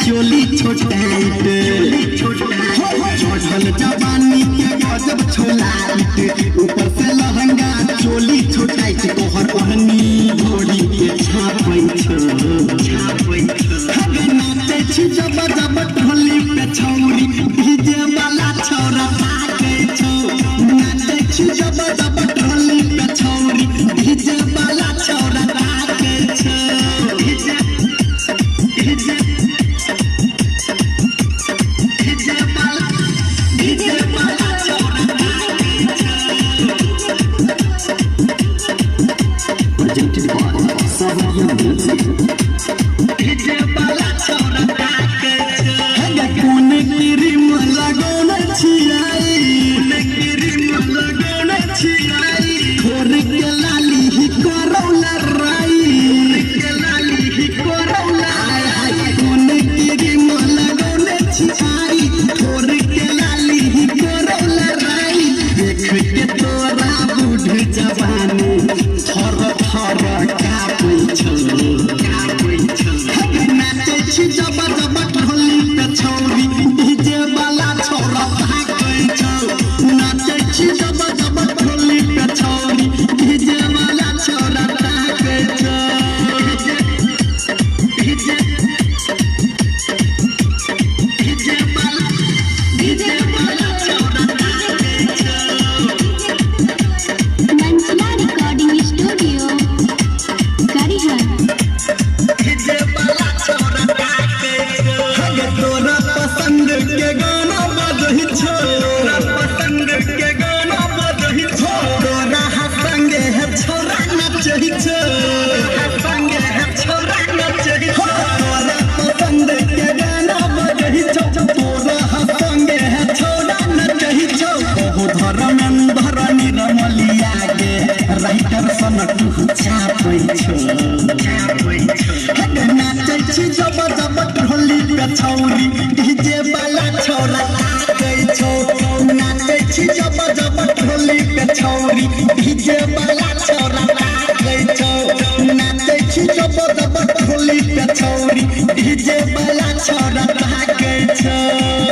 चोली छोटाइट छोटल जवानी के गजब छोलाइट ऊपर से लहंगा चोली छोटाइट तोहर ओढ़नी घोड़ी के छापै छ नाचे छी जब जब ढोली पे छौरी डीजे वाला छौरा भागे छौ नाचे छी जब जब ढोली पे छौरी डीजे वाला छौरा भागे छौ छौरी डीजे वाला छौरा भागे छौ नाचे छी जब जब ढोली पे छौरी डीजे वाला छौरा भागे छौ नाचे छी जब जब ढोली पे छौरी डीजे वाला छौरा भागे छौ।